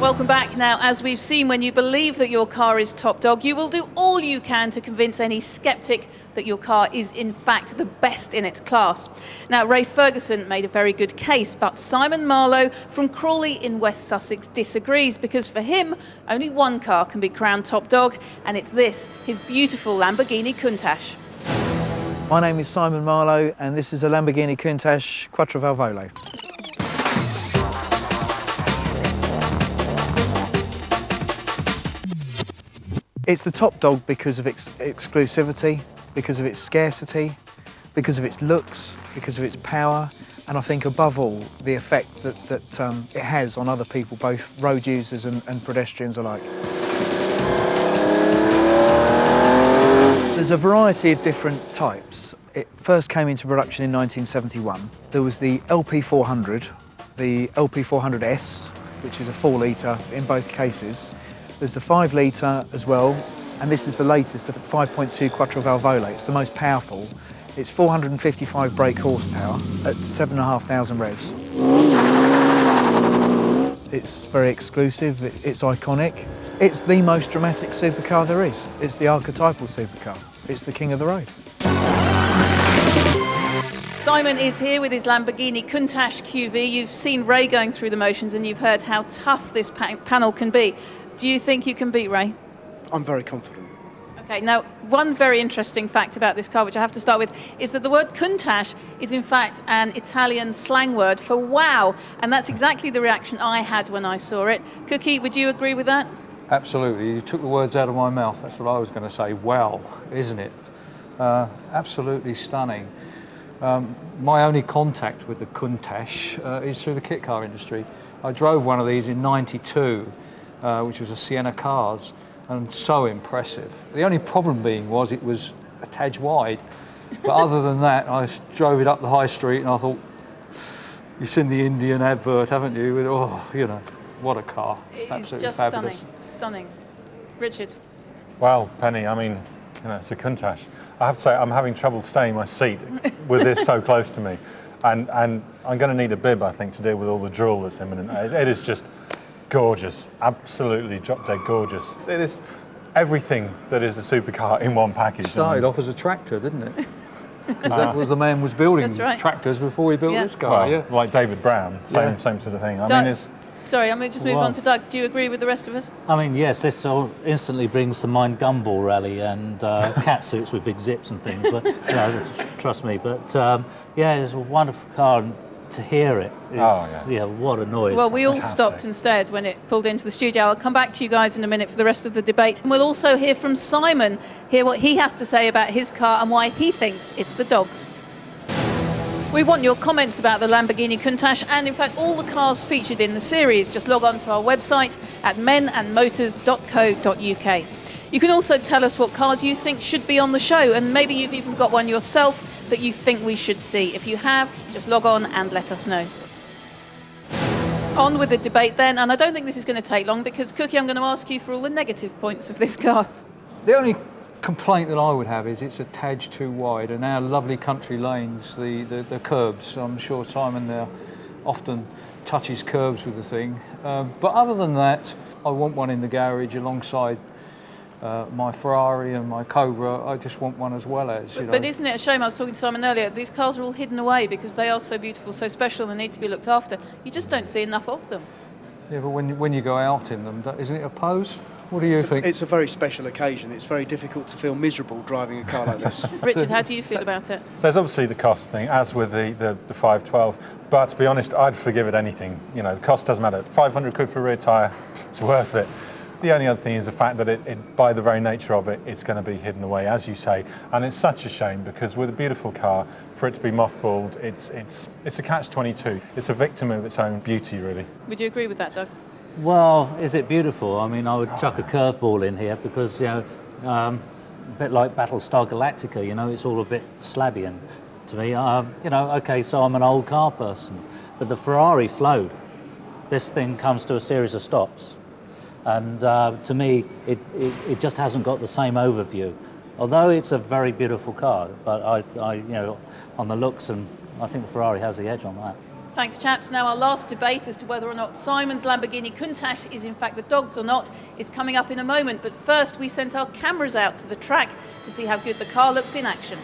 Welcome back. Now, as we've seen, when you believe that your car is top dog, you will do all you can to convince any skeptic that your car is in fact the best in its class. Now, Ray Ferguson made a very good case, but Simon Marlowe from Crawley in West Sussex disagrees, because for him, only one car can be crowned top dog, and it's this, his beautiful Lamborghini Countach. My name is Simon Marlowe, and this is a Lamborghini Countach Quattro Valvole. It's the top dog because of its exclusivity, because of its scarcity, because of its looks, because of its power, and I think above all, the effect that it has on other people, both road users and pedestrians alike. There's a variety of different types. It first came into production in 1971. There was the LP400, the LP400S, which is a 4-litre in both cases. There's the 5-litre as well, and this is the latest, the 5.2 Quattro Valvole. It's the most powerful. It's 455 brake horsepower at 7,500 revs. It's very exclusive, it's iconic. It's the most dramatic supercar there is. It's the archetypal supercar. It's the king of the road. Simon is here with his Lamborghini Countach QV. You've seen Ray going through the motions and you've heard how tough this panel can be. Do you think you can beat Ray? I'm very confident. Okay, now one very interesting fact about this car, which I have to start with, is that the word Countach is in fact an Italian slang word for wow, and that's exactly the reaction I had when I saw it. Cookie, would you agree with that? Absolutely, you took the words out of my mouth. That's what I was going to say. Well, isn't it? Absolutely stunning. My only contact with the Countach is through the kit car industry. I drove one of these in '92. Which was a Sienna Cars, and so impressive. The only problem being was it was a tad wide, but other than that, I drove it up the high street and I thought, you've seen the Indian advert, haven't you? Oh, you know, what a car. It's absolutely just fabulous. Stunning. Richard? Well, Penny, I mean, you know, it's a Countach. I have to say, I'm having trouble staying in my seat with this so close to me. And I'm going to need a bib, I think, to deal with all the drool that's imminent. It is just gorgeous, absolutely drop-dead gorgeous. It is everything that is a supercar in one package. It started off as a tractor, didn't it? Because that was the man was building tractors before he built this car. Well, like David Brown, same sort of thing. I mean, it's... Sorry, I'm going to just move on to Doug. Do you agree with the rest of us? I mean, yes, this all instantly brings to mind Gumball Rally and cat suits with big zips and things, but you know, trust me. But yeah, it's a wonderful car. And to hear it, yeah, what a noise. Well, we all stopped instead when it pulled into the studio. I'll come back to you guys in a minute for the rest of the debate. And we'll also hear from Simon, hear what he has to say about his car and why he thinks it's the dog's. We want your comments about the Lamborghini Countach and, in fact, all the cars featured in the series. Just log on to our website at menandmotors.co.uk. You can also tell us what cars you think should be on the show, and maybe you've even got one yourself that you think we should see. If you have, just log on and let us know. On with the debate then, and I don't think this is going to take long because, Cookie, I'm going to ask you for all the negative points of this car. The only complaint that I would have is it's a tad too wide, and our lovely country lanes, the curbs, I'm sure Simon there often touches curbs with the thing. But other than that, I want one in the garage alongside my Ferrari and my Cobra. I just want one as well as, you know. But isn't it a shame, I was talking to Simon earlier, these cars are all hidden away because they are so beautiful, so special, and need to be looked after. You just don't see enough of them. Yeah, but when you go out in them, isn't it a pose? What do you think? It's a very special occasion. It's very difficult to feel miserable driving a car like this. Richard, how do you feel about it? There's obviously the cost thing, as with the 512, but to be honest, I'd forgive it anything. You know, the cost doesn't matter. 500 quid for a rear tyre, it's worth it. The only other thing is the fact that it, by the very nature of it, it's going to be hidden away, as you say, and it's such a shame because with a beautiful car, for it to be mothballed, it's a catch-22. It's a victim of its own beauty, really. Would you agree with that, Doug? Well, is it beautiful? I mean, I would chuck a curveball in here because, you know, a bit like Battlestar Galactica, you know, it's all a bit slabbian to me. You know, okay, so I'm an old car person, but the Ferrari flowed. This thing comes to a series of stops. And to me, it just hasn't got the same overview. Although it's a very beautiful car, but I you know, on the looks, and I think the Ferrari has the edge on that. Thanks, chaps. Now our last debate as to whether or not Simon's Lamborghini Countach is in fact the dog's or not is coming up in a moment. But first we sent our cameras out to the track to see how good the car looks in action.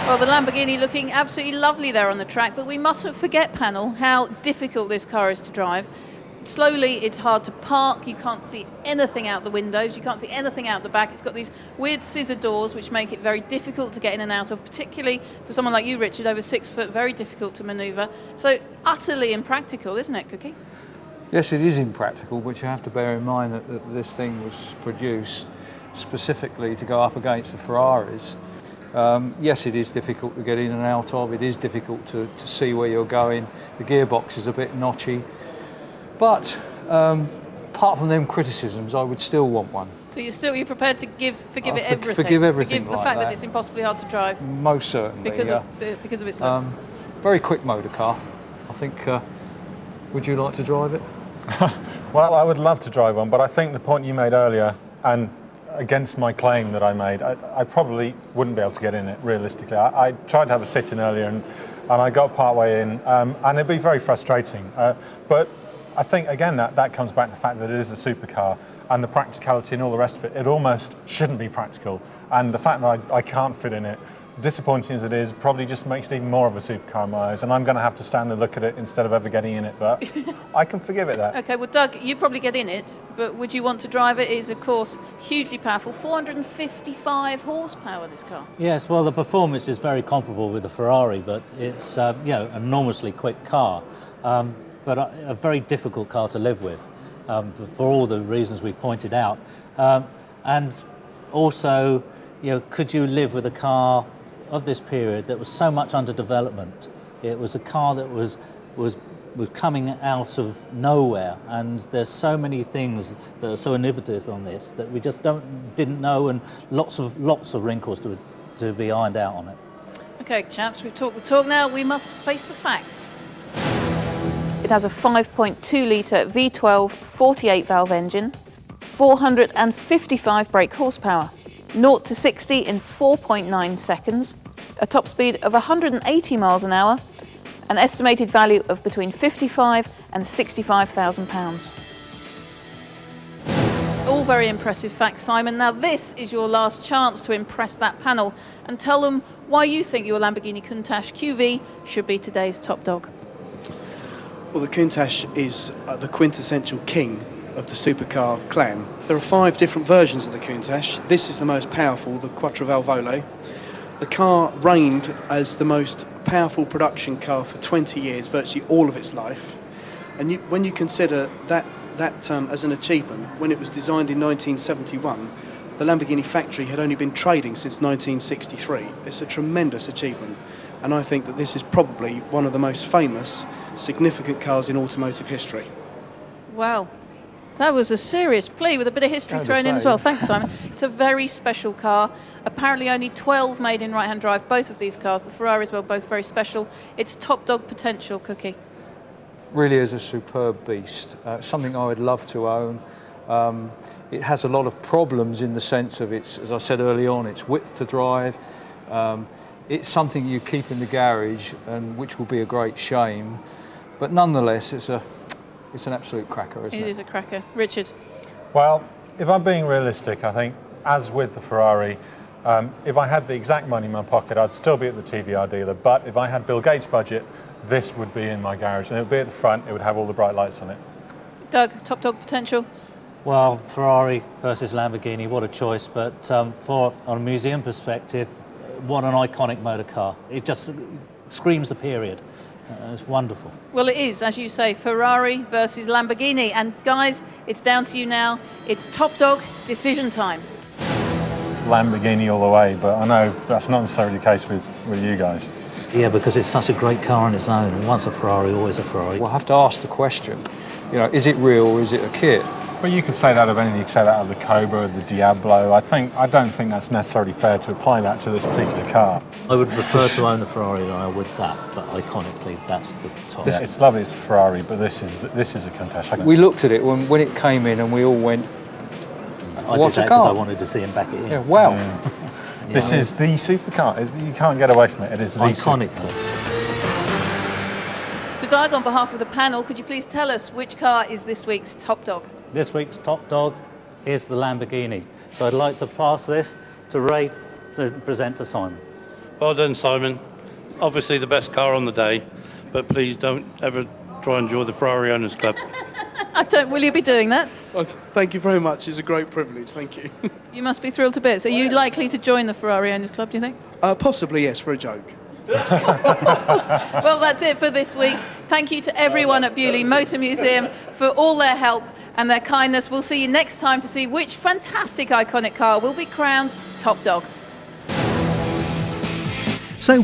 Well, the Lamborghini looking absolutely lovely there on the track, but we mustn't forget, panel, how difficult this car is to drive. Slowly, it's hard to park, you can't see anything out the windows, you can't see anything out the back. It's got these weird scissor doors which make it very difficult to get in and out of, particularly for someone like you, Richard, over 6 foot, very difficult to manoeuvre. So utterly impractical, isn't it, Cookie? Yes, it is impractical, but you have to bear in mind that this thing was produced specifically to go up against the Ferraris. Yes, it is difficult to get in and out of, it is difficult to see where you're going, the gearbox is a bit notchy, but apart from them criticisms, I would still want one. So you're prepared to forgive it everything? Forgive everything Forgive the like fact that that it's impossibly hard to drive? Most certainly, because of its looks? Very quick motor car, I think. Would you like to drive it? Well, I would love to drive one, but I think the point you made earlier, and against my claim that I made, I probably wouldn't be able to get in it, realistically. I tried to have a sit-in earlier and I got part way in, and it'd be very frustrating. But I think, again, that comes back to the fact that it is a supercar and the practicality and all the rest of it. It almost shouldn't be practical. And the fact that I can't fit in it, disappointing as it is, probably just makes it even more of a supercar in my eyes, and I'm going to have to stand and look at it instead of ever getting in it, but I can forgive it that. Okay, well, Doug, you'd probably get in it, but would you want to drive it? It is, of course, hugely powerful, 455 horsepower, this car. Yes, well, the performance is very comparable with the Ferrari, but it's an enormously quick car, but a very difficult car to live with, for all the reasons we've pointed out. And also, could you live with a car of this period that was so much under development? It was a car that was coming out of nowhere, and there's so many things that are so innovative on this that we just didn't know, and lots of wrinkles to be ironed out on it. Okay, chaps, we've talked the talk now. We must face the facts. It has a 5.2 litre V12 48 valve engine, 455 brake horsepower. 0 to 60 in 4.9 seconds, a top speed of 180 miles an hour, an estimated value of between £55,000 and £65,000. All very impressive facts, Simon. Now this is your last chance to impress that panel and tell them why you think your Lamborghini Countach QV should be today's top dog. Well, the Countach is the quintessential king of the supercar clan. There are 5 different versions of the Countach. This is the most powerful, the Quattrovalvole. The car reigned as the most powerful production car for 20 years, virtually all of its life. And when you consider that as an achievement, when it was designed in 1971, the Lamborghini factory had only been trading since 1963. It's a tremendous achievement, and I think that this is probably one of the most famous, significant cars in automotive history. Wow. That was a serious plea with a bit of history thrown in as well. Thanks, Simon. It's a very special car. Apparently only 12 made in right-hand drive, both of these cars. The Ferrari as well, both very special. It's top dog potential, Cookie. Really is a superb beast. Something I would love to own. It has a lot of problems in the sense of its, as I said early on, its width to drive. It's something you keep in the garage, and which will be a great shame. But nonetheless, it's an absolute cracker, isn't it? It is a cracker. Richard? Well, if I'm being realistic, I think, as with the Ferrari, if I had the exact money in my pocket, I'd still be at the TVR dealer. But if I had Bill Gates' budget, this would be in my garage, and it would be at the front. It would have all the bright lights on it. Doug, top dog potential? Well, Ferrari versus Lamborghini, what a choice. But on a museum perspective, what an iconic motor car. It just screams the period. It's wonderful. Well, it is, as you say, Ferrari versus Lamborghini. And guys, it's down to you now. It's top dog decision time. Lamborghini all the way, but I know that's not necessarily the case with you guys. Yeah, because it's such a great car on its own, and once a Ferrari, always a Ferrari. We'll have to ask the question, you know, is it real or is it a kit? But you could say that of anything. You could say that of the Cobra, the Diablo. I don't think that's necessarily fair to apply that to this particular car. I would prefer to own a Ferrari than I would that, but iconically, that's the top. It's lovely, it's a Ferrari, but this is a Countach. We looked at it when it came in and we all went, I what did a that because car. I wanted to see him back it in. Yeah, wow. This is the supercar. You can't get away from it. It is the Iconic. So Doug, on behalf of the panel, could you please tell us which car is this week's top dog? This week's top dog is the Lamborghini. So I'd like to pass this to Ray to present to Simon. Well done, Simon. Obviously the best car on the day, but please don't ever try and join the Ferrari Owners Club. Will you be doing that? Well, thank you very much. It's a great privilege. Thank you. You must be thrilled to bits. Are you likely to join the Ferrari Owners Club, do you think? Possibly, yes, for a joke. Well, that's it for this week. Thank you to everyone at Bewley Motor Museum for all their help and their kindness. We'll see you next time to see which fantastic iconic car will be crowned top dog.